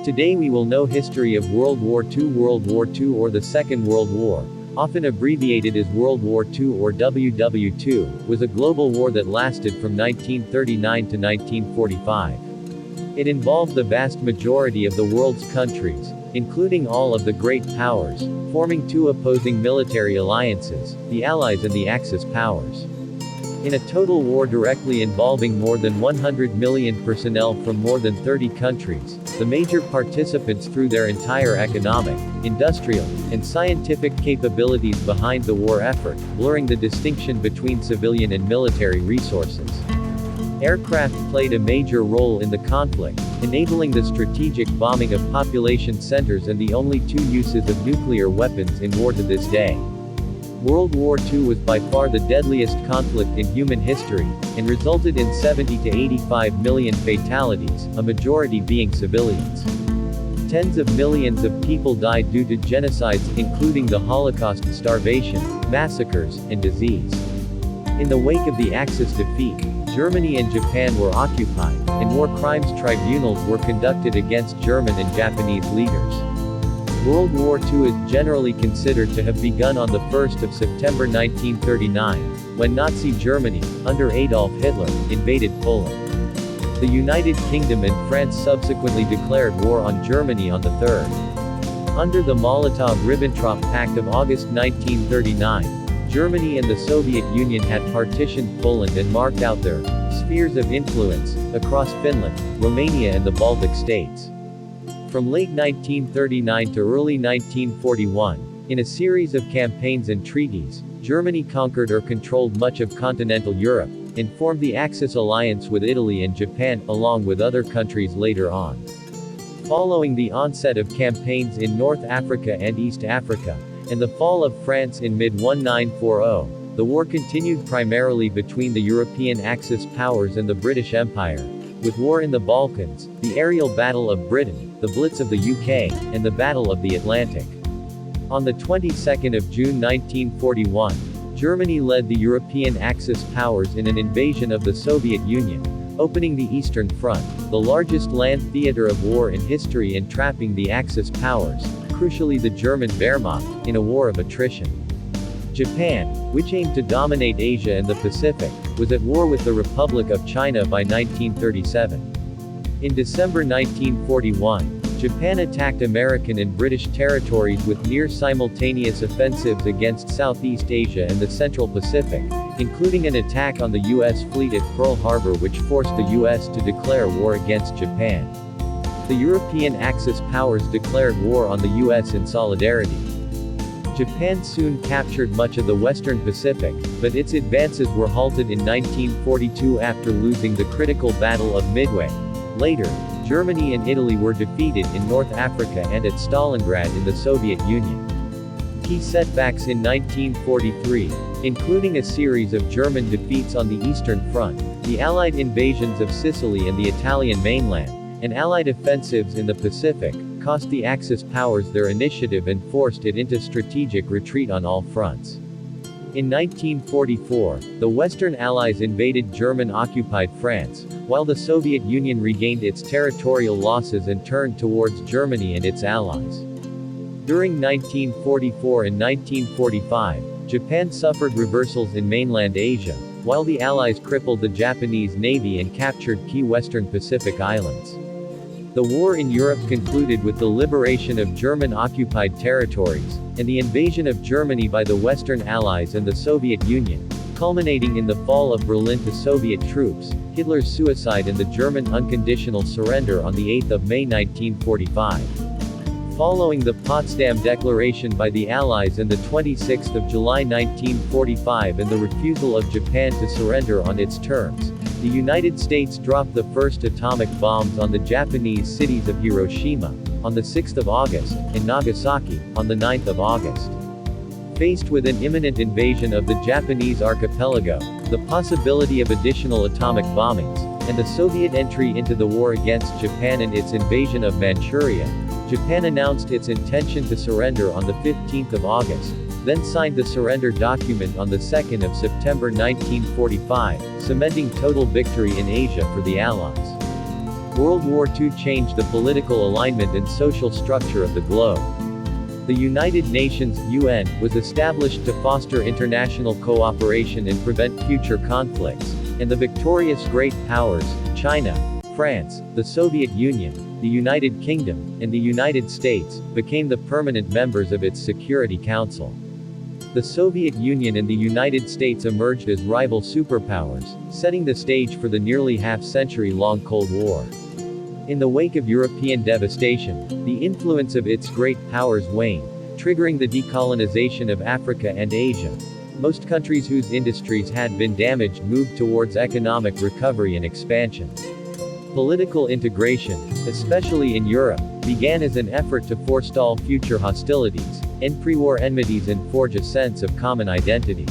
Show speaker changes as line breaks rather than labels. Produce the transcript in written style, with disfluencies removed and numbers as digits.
Today we will know history of World War II. World War II, or the Second World War, often abbreviated as World War II or WWII, was a global war that lasted from 1939 to 1945. It involved the vast majority of the world's countries, including all of the great powers, forming two opposing military alliances, the Allies and the Axis powers. In a total war directly involving more than 100 million personnel from more than 30 countries, the major participants threw their entire economic, industrial, and scientific capabilities behind the war effort, blurring the distinction between civilian and military resources. Aircraft played a major role in the conflict, enabling the strategic bombing of population centers and the only two uses of nuclear weapons in war to this day. World War II was by far the deadliest conflict in human history, and resulted in 70 to 85 million fatalities, a majority being civilians. Tens of millions of people died due to genocides, including the Holocaust, starvation, massacres, and disease. In the wake of the Axis defeat, Germany and Japan were occupied, and war crimes tribunals were conducted against German and Japanese leaders. World War II is generally considered to have begun on the 1st of September 1939, when Nazi Germany, under Adolf Hitler, invaded Poland. The United Kingdom and France subsequently declared war on Germany on the 3rd. Under the Molotov-Ribbentrop Pact of August 1939, Germany and the Soviet Union had partitioned Poland and marked out their spheres of influence across Finland, Romania and the Baltic states. From late 1939 to early 1941, in a series of campaigns and treaties, Germany conquered or controlled much of continental Europe, and formed the Axis alliance with Italy and Japan, along with other countries later on. Following the onset of campaigns in North Africa and East Africa, and the fall of France in mid-1940, the war continued primarily between the European Axis powers and the British Empire, with war in the Balkans, the aerial Battle of Britain, the Blitz of the UK, and the Battle of the Atlantic. On the 22nd of June 1941, Germany led the European Axis powers in an invasion of the Soviet Union, opening the Eastern Front, the largest land theater of war in history, and trapping the Axis powers, crucially the German Wehrmacht, in a war of attrition. Japan, which aimed to dominate Asia and the Pacific, was at war with the Republic of China by 1937. In December 1941, Japan attacked American and British territories with near-simultaneous offensives against Southeast Asia and the Central Pacific, including an attack on the U.S. fleet at Pearl Harbor which forced the U.S. to declare war against Japan. The European Axis powers declared war on the U.S. in solidarity. Japan soon captured much of the Western Pacific, but its advances were halted in 1942 after losing the critical Battle of Midway. Later, Germany and Italy were defeated in North Africa and at Stalingrad in the Soviet Union. Key setbacks in 1943, including a series of German defeats on the Eastern Front, the Allied invasions of Sicily and the Italian mainland, and Allied offensives in the Pacific, cost the Axis powers their initiative and forced it into strategic retreat on all fronts. In 1944, the Western Allies invaded German-occupied France, while the Soviet Union regained its territorial losses and turned towards Germany and its allies. During 1944 and 1945, Japan suffered reversals in mainland Asia, while the Allies crippled the Japanese Navy and captured key Western Pacific islands. The war in Europe concluded with the liberation of German-occupied territories, and the invasion of Germany by the Western Allies and the Soviet Union, culminating in the fall of Berlin to Soviet troops, Hitler's suicide and the German unconditional surrender on the 8th of May 1945. Following the Potsdam Declaration by the Allies and the 26th of July 1945 and the refusal of Japan to surrender on its terms, the United States dropped the first atomic bombs on the Japanese cities of Hiroshima, on the 6th of August, and Nagasaki, on the 9th of August. Faced with an imminent invasion of the Japanese archipelago, the possibility of additional atomic bombings, and the Soviet entry into the war against Japan and its invasion of Manchuria, Japan announced its intention to surrender on the 15th of August, then signed the surrender document on the 2nd of September 1945, cementing total victory in Asia for the Allies. World War II changed the political alignment and social structure of the globe. The United Nations, UN, was established to foster international cooperation and prevent future conflicts, and the victorious great powers, China, France, the Soviet Union, the United Kingdom, and the United States, became the permanent members of its Security Council. The Soviet Union and the United States emerged as rival superpowers, setting the stage for the nearly half-century-long Cold War. In the wake of European devastation, the influence of its great powers waned, triggering the decolonization of Africa and Asia. Most countries whose industries had been damaged moved towards economic recovery and expansion. Political integration, especially in Europe, began as an effort to forestall future hostilities, end pre-war enmities and forge a sense of common identity.